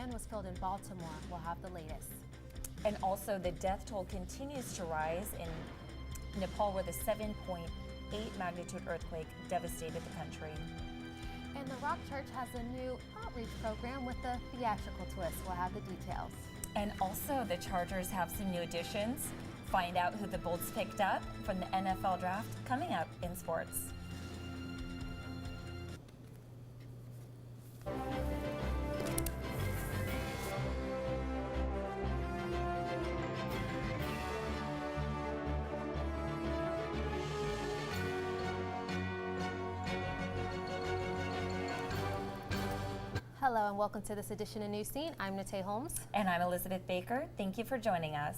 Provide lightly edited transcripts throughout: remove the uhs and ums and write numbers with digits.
man was killed in Baltimore. We'll have the latest. And also, the death toll continues to rise in Nepal, where the 7.8 magnitude earthquake devastated the country. And the Rock Church has a new outreach program with a theatrical twist. We'll have the details. And also, the Chargers have some new additions. Find out who the Bolts picked up from the NFL draft coming up in sports. Hello and welcome to this edition of Newscene. I'm Nate Holmes. And I'm Elizabeth Baker. Thank you for joining us.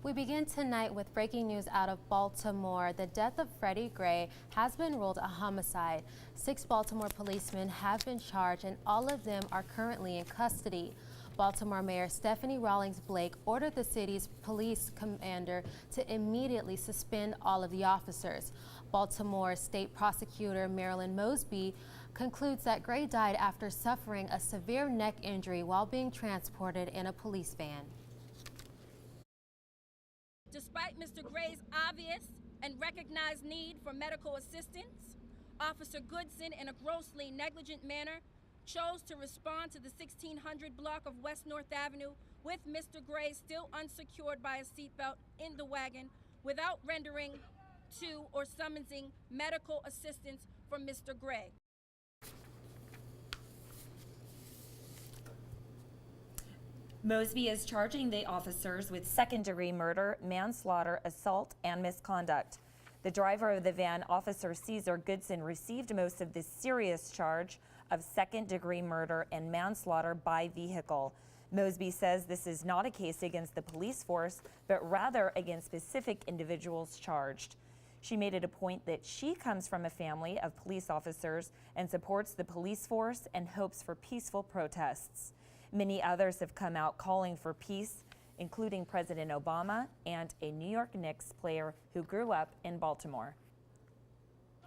We begin tonight with breaking news out of Baltimore. The death of Freddie Gray has been ruled a homicide. 6 Baltimore policemen have been charged and all of them are currently in custody. Baltimore Mayor Stephanie Rawlings Blake ordered the city's police commander to immediately suspend all of the officers. Baltimore State Prosecutor Marilyn Mosby concludes that Gray died after suffering a severe neck injury while being transported in a police van. Despite Mr. Gray's obvious and recognized need for medical assistance, Officer Goodson, in a grossly negligent manner, chose to respond to the 1600 block of West North Avenue with Mr. Gray still unsecured by a seatbelt in the wagon without rendering to or summoning medical assistance for Mr. Gray. Mosby is charging the officers with second-degree murder, manslaughter, assault, and misconduct. The driver of the van, Officer Caesar Goodson, received most of the serious charge of second-degree murder and manslaughter by vehicle. Mosby says this is not a case against the police force, but rather against specific individuals charged. She made it a point that she comes from a family of police officers and supports the police force and hopes for peaceful protests. Many others have come out calling for peace, including President Obama and a New York Knicks player who grew up in Baltimore.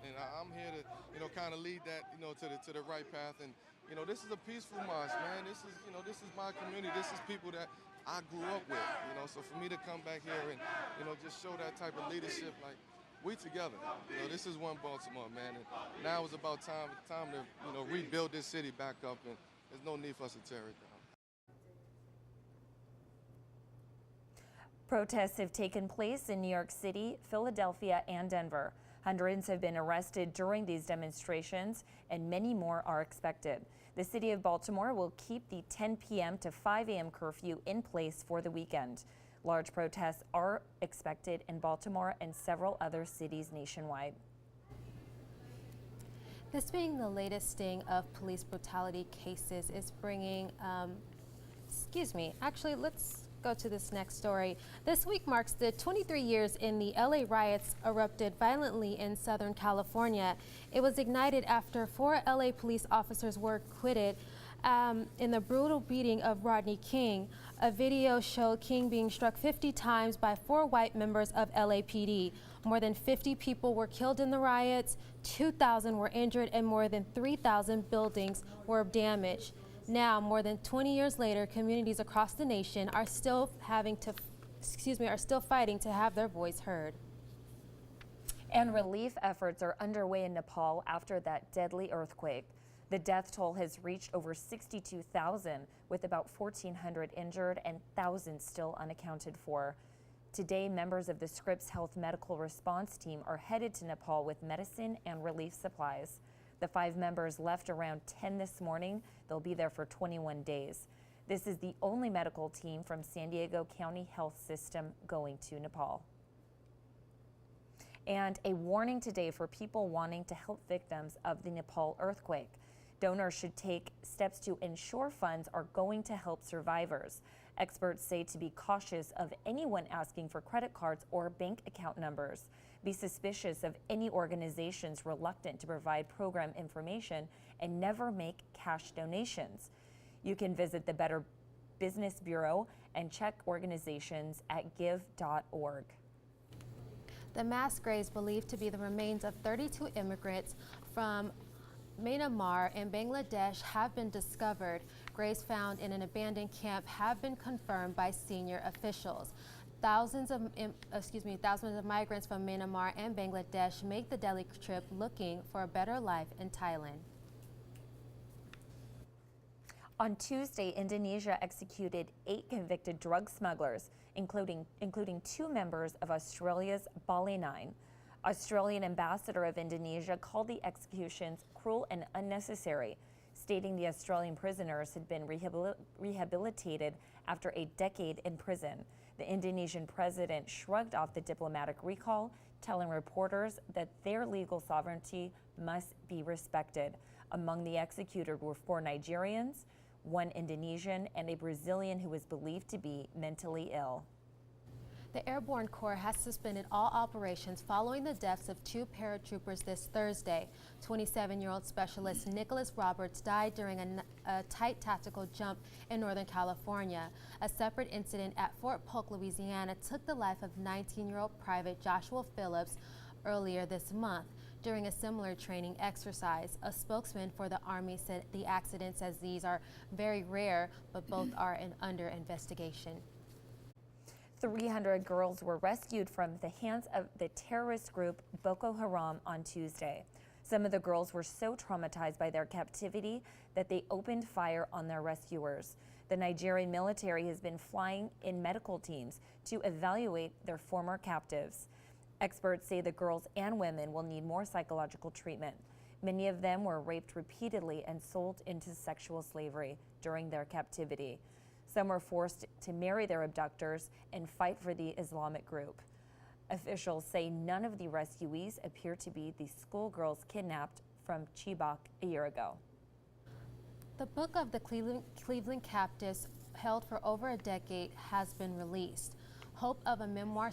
And I'm here to, kind of lead that, to the right path. And, this is a peaceful march, man. This is my community. This is people that I grew up with, So for me to come back here and, just show that type of leadership, like, we together. This is one Baltimore, man. And now it's about time to, rebuild this city back up. And there's no need for us to tear it down. Protests have taken place in New York City, Philadelphia, and Denver. Hundreds have been arrested during these demonstrations, and many more are expected. The city of Baltimore will keep the 10 p.m. to 5 a.m. curfew in place for the weekend. Large protests are expected in Baltimore and several other cities nationwide. This being the latest sting of police brutality cases is bringing, actually let's go to this next story. This week marks the 23 years in the LA riots erupted violently in Southern California. It was ignited after 4 LA police officers were acquitted in the brutal beating of Rodney King. A video showed King being struck 50 times by 4 white members of LAPD. More than 50 people were killed in the riots, 2,000 were injured, and more than 3,000 buildings were damaged. Now, more than 20 years later, communities across the nation are still fighting to have their voice heard. And relief efforts are underway in Nepal after that deadly earthquake. The death toll has reached over 62,000, with about 1,400 injured and thousands still unaccounted for. Today, members of the Scripps Health Medical Response Team are headed to Nepal with medicine and relief supplies. The 5 members left around 10 this morning. They'll be there for 21 days. This is the only medical team from San Diego County Health System going to Nepal. And a warning today for people wanting to help victims of the Nepal earthquake. Donors should take steps to ensure funds are going to help survivors. Experts say to be cautious of anyone asking for credit cards or bank account numbers. Be suspicious of any organizations reluctant to provide program information, and never make cash donations. You can visit the Better Business Bureau and check organizations at give.org. The mass graves believed to be the remains of 32 immigrants from Myanmar and Bangladesh have been discovered. Graves found in an abandoned camp have been confirmed by senior officials. Thousands of migrants from Myanmar and Bangladesh make the Delhi trip looking for a better life in Thailand. On Tuesday, Indonesia executed 8 convicted drug smugglers, including 2 members of Australia's Bali Nine. Australian ambassador of Indonesia called the executions cruel and unnecessary, stating the Australian prisoners had been rehabilitated after a decade in prison. The Indonesian president shrugged off the diplomatic recall, telling reporters that their legal sovereignty must be respected. Among the executed were 4 Nigerians, 1 Indonesian, and a Brazilian who was believed to be mentally ill. The Airborne Corps has suspended all operations following the deaths of 2 paratroopers this Thursday. 27-year-old specialist Nicholas Roberts died during a tight tactical jump in Northern California. A separate incident at Fort Polk, Louisiana took the life of 19-year-old Private Joshua Phillips earlier this month. During a similar training exercise, a spokesman for the Army said the accidents as these are very rare, but both are under investigation. 300 girls were rescued from the hands of the terrorist group Boko Haram on Tuesday. Some of the girls were so traumatized by their captivity that they opened fire on their rescuers. The Nigerian military has been flying in medical teams to evaluate their former captives. Experts say the girls and women will need more psychological treatment. Many of them were raped repeatedly and sold into sexual slavery during their captivity. Some were forced to marry their abductors and fight for the Islamic group. Officials say none of the rescuees appear to be the schoolgirls kidnapped from Chibok a year ago. The book of the Cleveland captives, held for over a decade, has been released. Hope, a memoir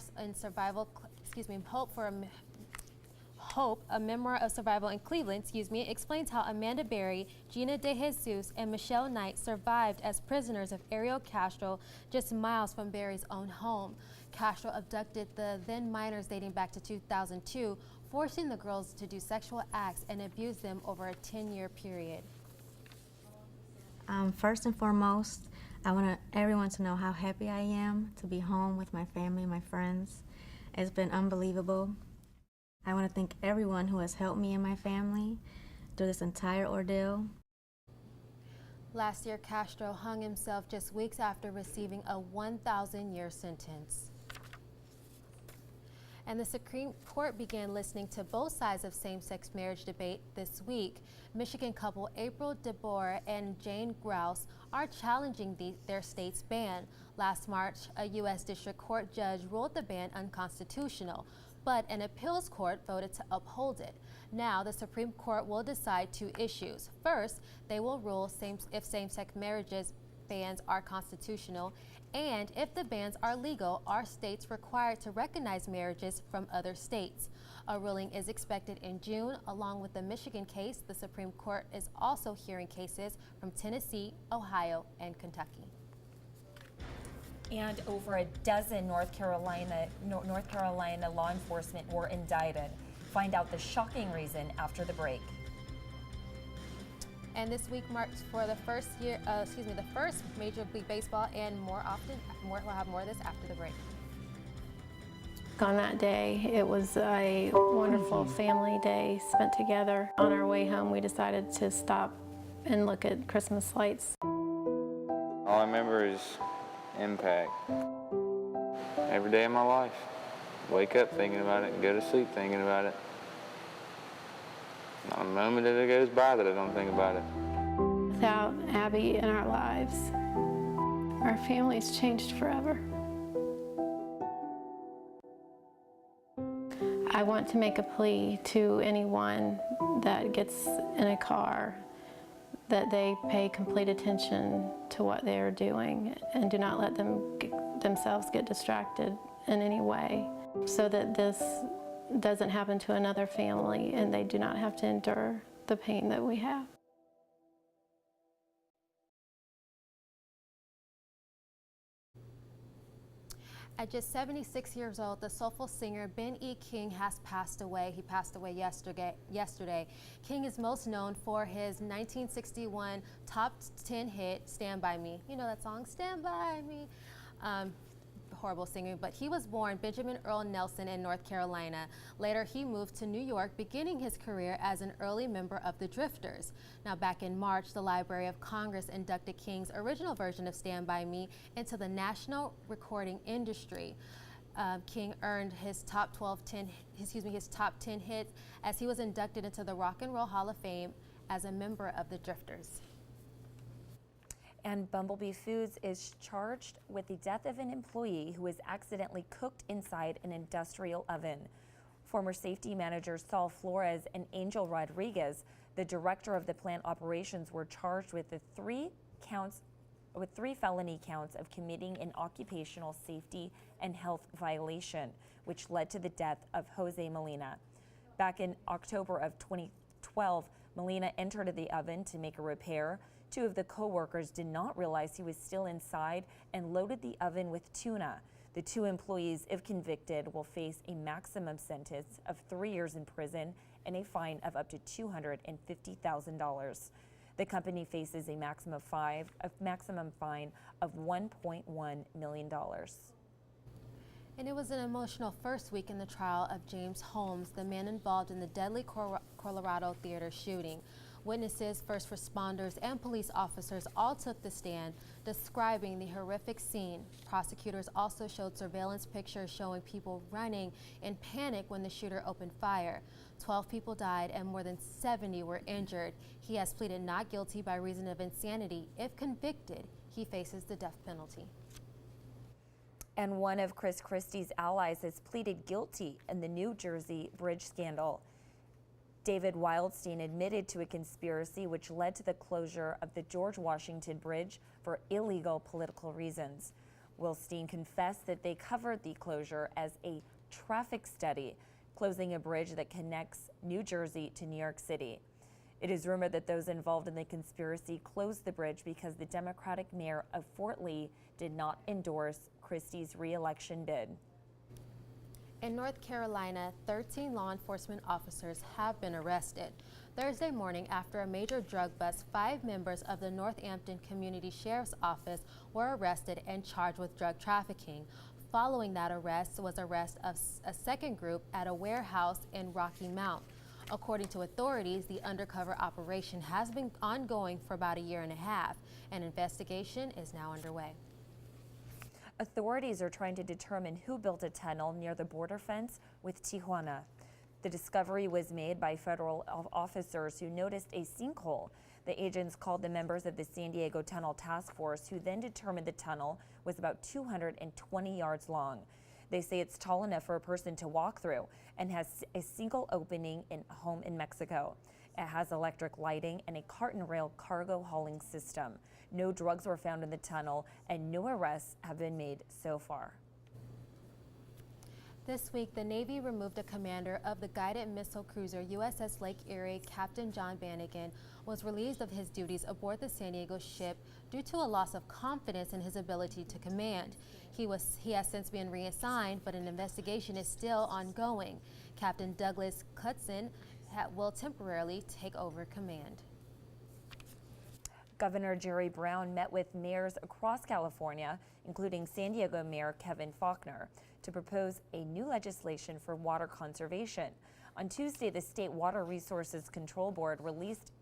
of survival in Cleveland, explains how Amanda Berry, Gina De Jesus, and Michelle Knight survived as prisoners of Ariel Castro just miles from Berry's own home. Castro abducted the then minors dating back to 2002, forcing the girls to do sexual acts and abuse them over a 10-year period. First and foremost, I want everyone to know how happy I am to be home with my family and my friends. It's been unbelievable. I want to thank everyone who has helped me and my family through this entire ordeal. Last year, Castro hung himself just weeks after receiving a 1,000-year sentence. And the Supreme Court began listening to both sides of same-sex marriage debate this week. Michigan couple April DeBoer and Jane Grouse are challenging their state's ban. Last March, a U.S. District Court judge ruled the ban unconstitutional, but an appeals court voted to uphold it. Now, the Supreme Court will decide 2 issues. First, they will rule if same-sex marriages bans are constitutional, and if the bans are legal, are states required to recognize marriages from other states? A ruling is expected in June. Along with the Michigan case, the Supreme Court is also hearing cases from Tennessee, Ohio, and Kentucky. And over a dozen North Carolina law enforcement were indicted. Find out the shocking reason after the break. And this week marks for the first Major League Baseball, and we'll have more of this after the break. On that day, it was a wonderful family day spent together. On our way home, we decided to stop and look at Christmas lights. All I remember is impact. Every day of my life. Wake up thinking about it and go to sleep thinking about it. Not a moment that it goes by that I don't think about it. Without Abby in our lives, our family's changed forever. I want to make a plea to anyone that gets in a car that they pay complete attention to what they are doing and do not let themselves get distracted in any way, so that this doesn't happen to another family and they do not have to endure the pain that we have. At just 76 years old, the soulful singer Ben E. King has passed away. He passed away yesterday. King is most known for his 1961 top 10 hit, Stand By Me. You know that song, Stand By Me. Horrible singer, but he was born Benjamin Earl Nelson in North Carolina. Later, he moved to New York, beginning his career as an early member of the Drifters. Now, back in March, the Library of Congress inducted King's original version of Stand By Me into the national recording industry. King earned his top 10 hits as he was inducted into the Rock and Roll Hall of Fame as a member of the Drifters. And Bumblebee Foods is charged with the death of an employee who was accidentally cooked inside an industrial oven. Former safety managers Saul Flores and Angel Rodriguez, the director of the plant operations, were charged with three felony counts of committing an occupational safety and health violation, which led to the death of Jose Molina. Back in October of 2012, Molina entered the oven to make a repair. Two of the co-workers did not realize he was still inside and loaded the oven with tuna. The two employees, if convicted, will face a maximum sentence of 3 years in prison and a fine of up to $250,000. The company faces a maximum fine of $1.1 million. And it was an emotional first week in the trial of James Holmes, the man involved in the deadly Colorado theater shooting. Witnesses, first responders, and police officers all took the stand, describing the horrific scene. Prosecutors also showed surveillance pictures showing people running in panic when the shooter opened fire. 12 people died and more than 70 were injured. He has pleaded not guilty by reason of insanity. If convicted, he faces the death penalty. And one of Chris Christie's allies has pleaded guilty in the New Jersey bridge scandal. David Wildstein admitted to a conspiracy which led to the closure of the George Washington Bridge for illegal political reasons. Wildstein confessed that they covered the closure as a traffic study, closing a bridge that connects New Jersey to New York City. It is rumored that those involved in the conspiracy closed the bridge because the Democratic mayor of Fort Lee did not endorse Christie's re-election bid. In North Carolina, 13 law enforcement officers have been arrested. Thursday morning, after a major drug bust, 5 members of the Northampton Community Sheriff's Office were arrested and charged with drug trafficking. Following that arrest was arrest of a second group at a warehouse in Rocky Mount. According to authorities, the undercover operation has been ongoing for about a year and a half. An investigation is now underway. Authorities are trying to determine who built a tunnel near the border fence with Tijuana. The discovery was made by federal officers who noticed a sinkhole. The agents called the members of the San Diego Tunnel Task Force, who then determined the tunnel was about 220 yards long. They say it's tall enough for a person to walk through and has a single opening in a home in Mexico. It has electric lighting and a carton rail cargo hauling system. No drugs were found in the tunnel and no arrests have been made so far. This week, the Navy removed a commander of the guided missile cruiser USS Lake Erie. Captain John Bannigan was relieved of his duties aboard the San Diego ship due to a loss of confidence in his ability to command. He has since been reassigned, but an investigation is still ongoing. Captain Douglas Cutson will temporarily take over command. Governor Jerry Brown met with mayors across California, including San Diego Mayor Kevin Faulconer, to propose a new legislation for water conservation. On Tuesday, the State Water Resources Control Board released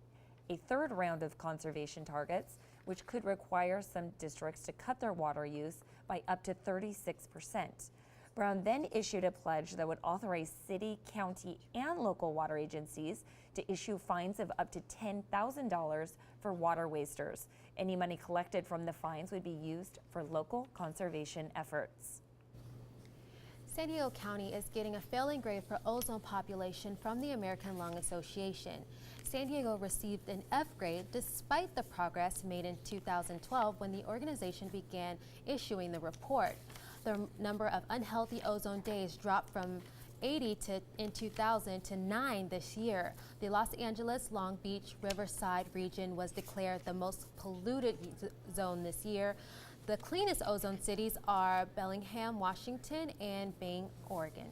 a third round of conservation targets, which could require some districts to cut their water use by up to 36%. Brown then issued a pledge that would authorize city, county, and local water agencies to issue fines of up to $10,000 for water wasters. Any money collected from the fines would be used for local conservation efforts. San Diego County is getting a failing grade for ozone population from the American Lung Association. San Diego received an F grade despite the progress made in 2012 when the organization began issuing the report. The number of unhealthy ozone days dropped from 80 in 2000 to 9 this year. The Los Angeles, Long Beach, Riverside region was declared the most polluted zone this year. The cleanest ozone cities are Bellingham, Washington, and Bend, Oregon.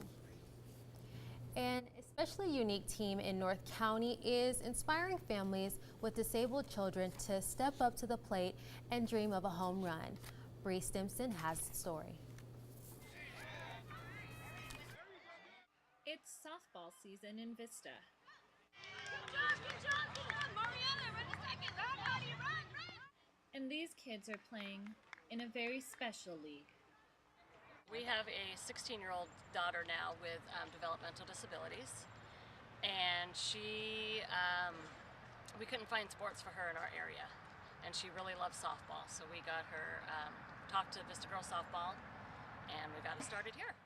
An especially unique team in North County is inspiring families with disabled children to step up to the plate and dream of a home run. Bree Stimson has the story. It's softball season in Vista. Good job, Mariana, run a second, run. And these kids are playing in a very special league. We have a 16-year-old daughter now with developmental disabilities, and we couldn't find sports for her in our area, and she really loves softball, so we got her talked to Vista Girls Softball, and we got it started here.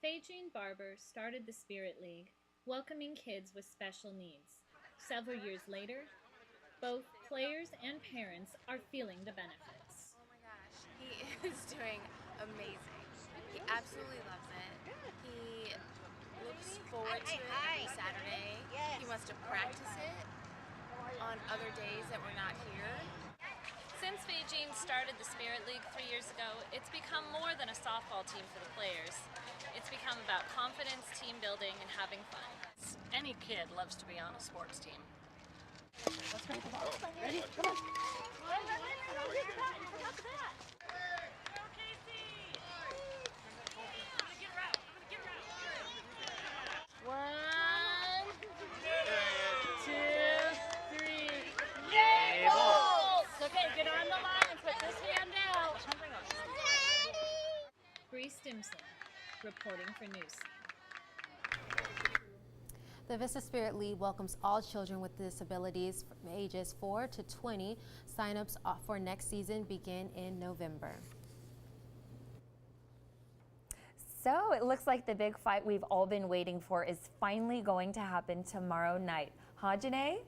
Faye-Jean Barber started the Spirit League, welcoming kids with special needs. Several years later, both players and parents are feeling the benefits. Oh my gosh, he is doing amazing. He absolutely loves it. He looks forward to it every Saturday. He wants to practice it on other days that we're not here. Since Faye-Jean started the Spirit League 3 years ago, it's become more than a softball team for the players. It's become about confidence, team building, and having fun. Any kid loves to be on a sports team. Ready? Come on. One, two, three. Yay! Balls! Okay, get on the line and put this hand out. Bree Stimson, reporting for Newscene. The Vista Spirit League welcomes all children with disabilities from ages 4 to 20. Sign-ups for next season begin in November. So it looks like the big fight we've all been waiting for is finally going to happen tomorrow night. Huh, Janae?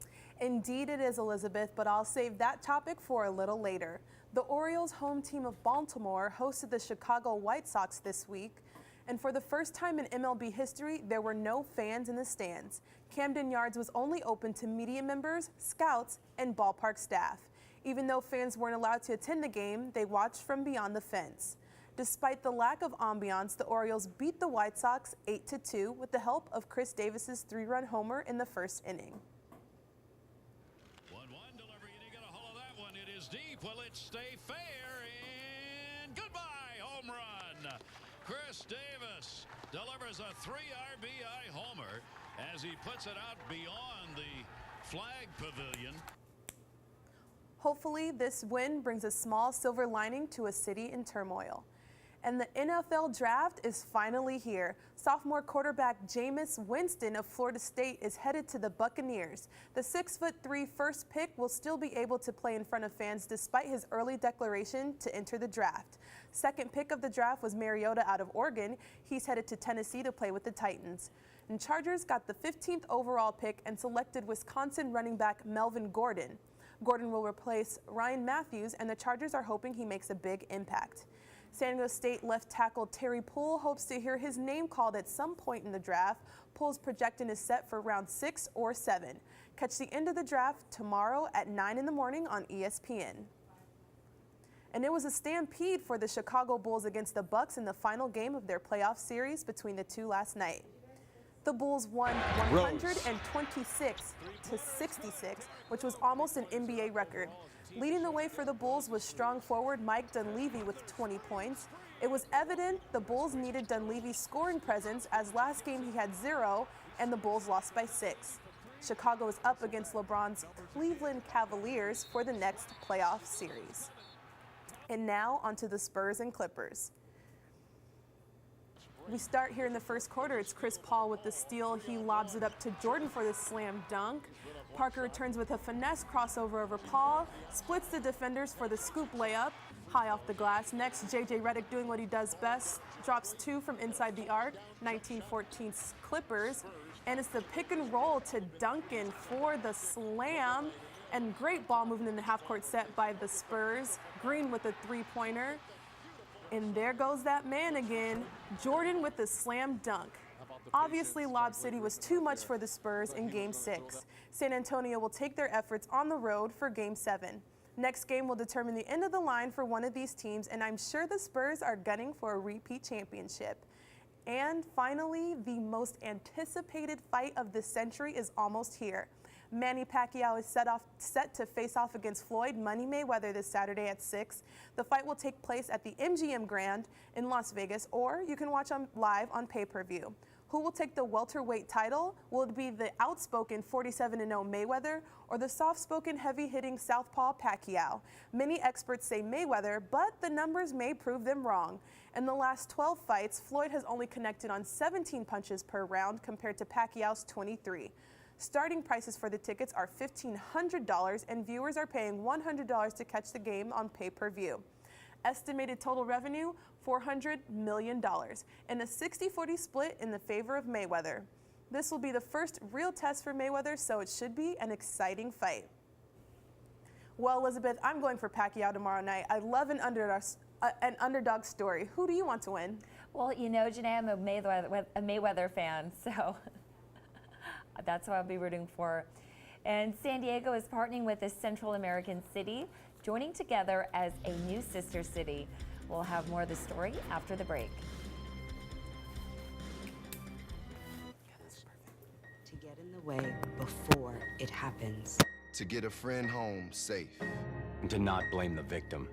Indeed it is, Elizabeth, but I'll save that topic for a little later. The Orioles home team of Baltimore hosted the Chicago White Sox this week, and for the first time in MLB history, there were no fans in the stands. Camden Yards was only open to media members, scouts, and ballpark staff. Even though fans weren't allowed to attend the game, they watched from beyond the fence. Despite the lack of ambiance, the Orioles beat the White Sox 8-2 with the help of Chris Davis's 3-run homer in the first inning. 1-1 delivery, and he got a hold of that one. It is deep. Will it stay fair? And goodbye, home run. Chris Davis delivers a 3 RBI homer as he puts it out beyond the flag pavilion. Hopefully, this win brings a small silver lining to a city in turmoil. And the NFL draft is finally here. Sophomore quarterback Jameis Winston of Florida State is headed to the Buccaneers. The 6'3" first pick will still be able to play in front of fans despite his early declaration to enter the draft. Second pick of the draft was Mariota out of Oregon. He's headed to Tennessee to play with the Titans. And Chargers got the 15th overall pick and selected Wisconsin running back Melvin Gordon. Gordon will replace Ryan Matthews, and the Chargers are hoping he makes a big impact. San Diego State left tackle Terry Poole hopes to hear his name called at some point in the draft. Poole's projection is set for round 6 or 7. Catch the end of the draft tomorrow at 9 in the morning on ESPN. And it was a stampede for the Chicago Bulls against the Bucks in the final game of their playoff series between the two last night. The Bulls won 126-66, which was almost an NBA record. Leading the way for the Bulls was strong forward Mike Dunleavy with 20 points. It was evident the Bulls needed Dunleavy's scoring presence as last game he had 0 and the Bulls lost by 6. Chicago is up against LeBron's Cleveland Cavaliers for the next playoff series. And now onto the Spurs and Clippers. We start here in the first quarter. It's Chris Paul with the steal. He lobs it up to Jordan for the slam dunk. Parker returns with a finesse crossover over Paul, splits the defenders for the scoop layup, high off the glass. Next, J.J. Redick doing what he does best, drops 2 from inside the arc, 1914 Clippers. And it's the pick and roll to Duncan for the slam. And great ball movement in the half-court set by the Spurs. Green with a 3-pointer. And there goes that man again, Jordan with the slam dunk. Obviously, Lob City was too much for the Spurs in Game 6. San Antonio will take their efforts on the road for Game 7. Next game will determine the end of the line for one of these teams, and I'm sure the Spurs are gunning for a repeat championship. And finally, the most anticipated fight of the century is almost here. Manny Pacquiao is set to face off against Floyd Money Mayweather this Saturday at 6. The fight will take place at the MGM Grand in Las Vegas, or you can watch live on pay-per-view. Who will take the welterweight title? Will it be the outspoken 47-0 Mayweather or the soft-spoken, heavy-hitting southpaw Pacquiao? Many experts say Mayweather, but the numbers may prove them wrong. In the last 12 fights, Floyd has only connected on 17 punches per round compared to Pacquiao's 23. Starting prices for the tickets are $1,500, and viewers are paying $100 to catch the game on pay-per-view. Estimated total revenue, $400 million, and a 60-40 split in the favor of Mayweather. This will be the first real test for Mayweather, so it should be an exciting fight. Well, Elizabeth, I'm going for Pacquiao tomorrow night. I love an underdog story. Who do you want to win? Well, you know, Janae, I'm a Mayweather fan, so that's who I'll be rooting for. And San Diego is partnering with a Central American city, joining together as a new sister city. We'll have more of the story after the break. To get in the way before it happens. To get a friend home safe. And to not blame the victim.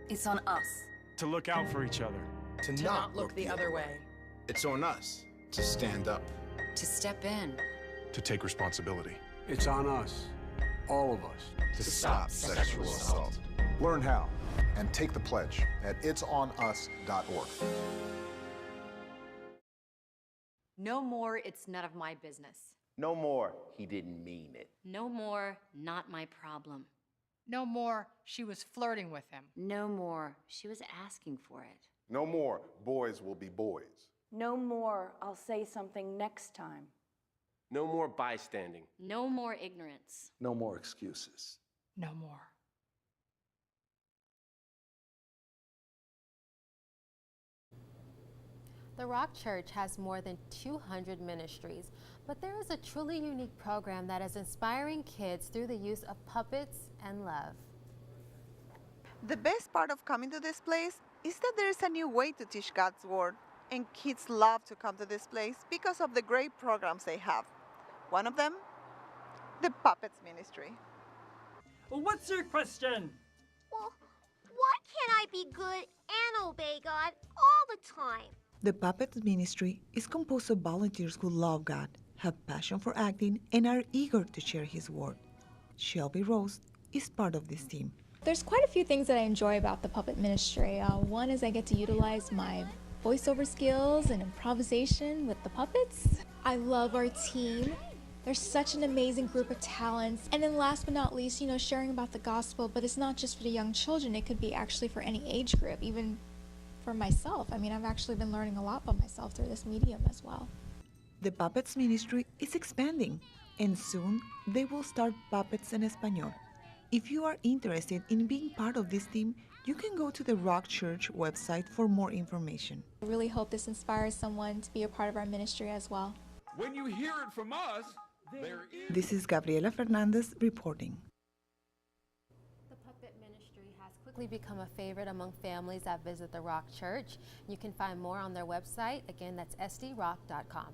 It's on us. To look out for each other. To not look the other way. It's on us to stand up. To step in. To take responsibility. It's on us, all of us. To stop sexual assault. Learn how and take the pledge at itsonus.org. No more, it's none of my business. No more, he didn't mean it. No more, not my problem. No more, she was flirting with him. No more, she was asking for it. No more, boys will be boys. No more, I'll say something next time. No more bystanding. No more ignorance. No more excuses. No more. The Rock Church has more than 200 ministries, but there is a truly unique program that is inspiring kids through the use of puppets and love. The best part of coming to this place is that there is a new way to teach God's Word, and kids love to come to this place because of the great programs they have. One of them, the Puppets Ministry. Well, what's your question? Well, why can't I be good and obey God all the time? The Puppets Ministry is composed of volunteers who love God, have passion for acting, and are eager to share His Word. Shelby Rose is part of this team. There's quite a few things that I enjoy about the puppet ministry. One is I get to utilize my voiceover skills and improvisation with the puppets. I love our team. There's such an amazing group of talents. And then last but not least, sharing about the gospel, but it's not just for the young children. It could be actually for any age group, even for myself. I mean, I've actually been learning a lot about myself through this medium as well. The Puppets Ministry is expanding, and soon they will start Puppets en Español. If you are interested in being part of this team, you can go to the Rock Church website for more information. I really hope this inspires someone to be a part of our ministry as well. When you hear it from us, there is... This is Gabriela Fernandez reporting. The puppet ministry has quickly become a favorite among families that visit the Rock Church. You can find more on their website. Again, that's sdrock.com.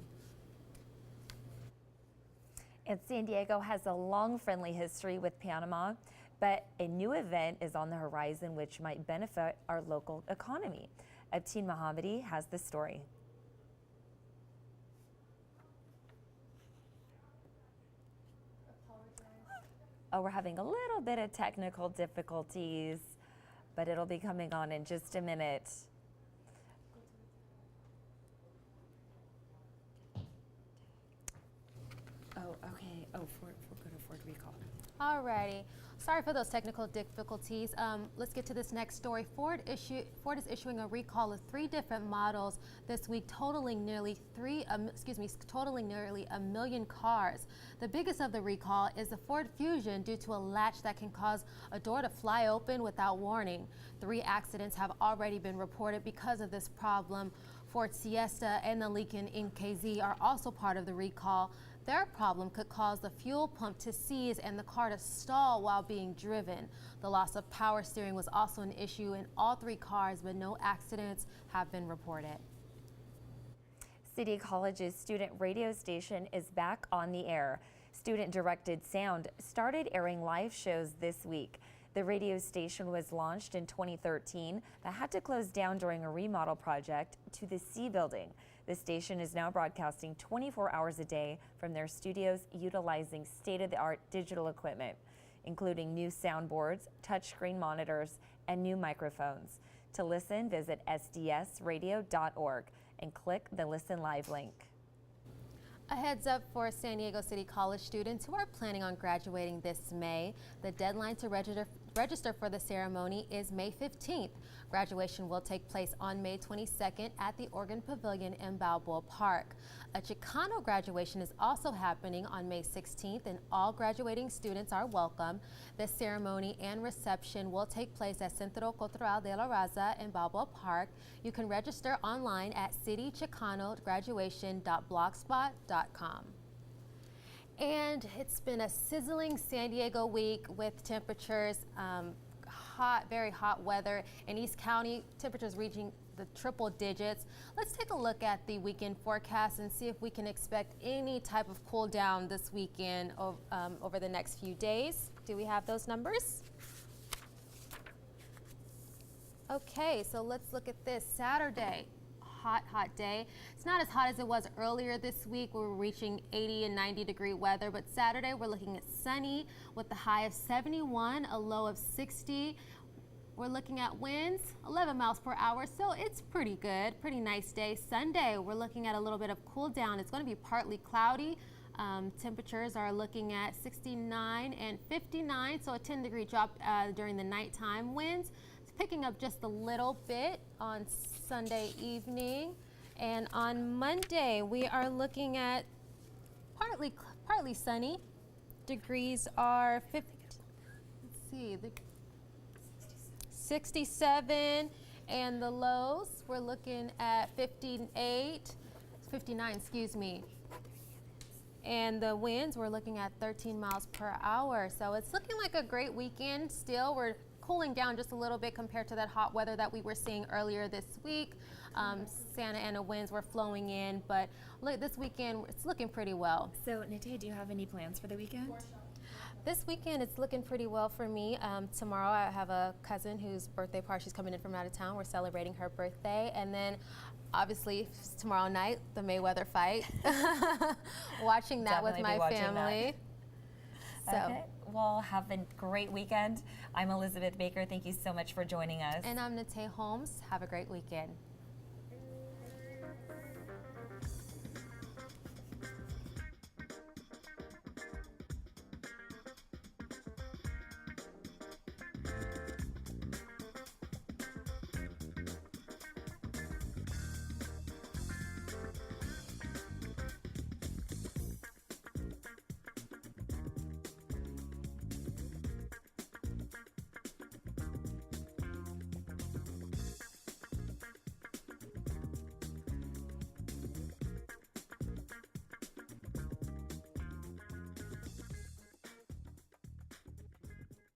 And San Diego has a long friendly history with Panama, but a new event is on the horizon which might benefit our local economy. Abtin Mohammadi has the story. Oh, we're having a little bit of technical difficulties, but it'll be coming on in just a minute. Oh, okay. Oh, Ford, go to Ford recall. Alrighty. Sorry for those technical difficulties. Let's get to this next story. Ford is issuing a recall of 3 different models this week, totaling nearly a million cars. The biggest of the recall is the Ford Fusion due to a latch that can cause a door to fly open without warning. 3 accidents have already been reported because of this problem. Ford Siesta and the Lincoln NKZ are also part of the recall. Their problem could cause the fuel pump to seize and the car to stall while being driven. The loss of power steering was also an issue in all 3 cars, but no accidents have been reported. City College's student radio station is back on the air. Student-directed sound started airing live shows this week. The radio station was launched in 2013 but had to close down during a remodel project to the C building. The station is now broadcasting 24 hours a day from their studios, utilizing state-of-the-art digital equipment, including new soundboards, touchscreen monitors, and new microphones. To listen, visit sdsradio.org and click the Listen Live link. A heads up for San Diego City College students who are planning on graduating this May. The deadline to register for the ceremony is May 15th. Graduation will take place on May 22nd at the Oregon Pavilion in Balboa Park. A Chicano graduation is also happening on May 16th, and all graduating students are welcome. The ceremony and reception will take place at Centro Cultural de la Raza in Balboa Park. You can register online at citychicanograduation.blogspot.com. And it's been a sizzling San Diego week with temperatures, very hot weather in East County, temperatures reaching the triple digits. Let's take a look at the weekend forecast and see if we can expect any type of cool down this weekend over the next few days. Do we have those numbers? Okay, so let's look at this. Saturday, hot day. It's not as hot as it was earlier this week. We were reaching 80 and 90 degree weather, but Saturday we're looking at sunny with the high of 71, a low of 60. We're looking at winds 11 miles per hour, so it's pretty good, pretty nice day. Sunday we're looking at a little bit of cool down. It's going to be partly cloudy. Temperatures are looking at 69 and 59, so a 10-degree drop during the nighttime. Winds picking up just a little bit on Sunday evening, and on Monday we are looking at partly sunny. Degrees are 67, and the lows we're looking at 59, excuse me. And the winds we're looking at 13 miles per hour. So it's looking like a great weekend. Still, we're cooling down just a little bit compared to that hot weather that we were seeing earlier this week. Santa Ana winds were flowing in, but look, this weekend it's looking pretty well. So, Nate, do you have any plans for the weekend? This weekend it's looking pretty well for me. Tomorrow I have a cousin whose birthday party. She's coming in from out of town. We're celebrating her birthday, and then obviously tomorrow night the Mayweather fight. Watching that with my family. So. Okay. Well, have a great weekend. I'm Elizabeth Baker. Thank you so much for joining us. And I'm Nate Holmes. Have a great weekend.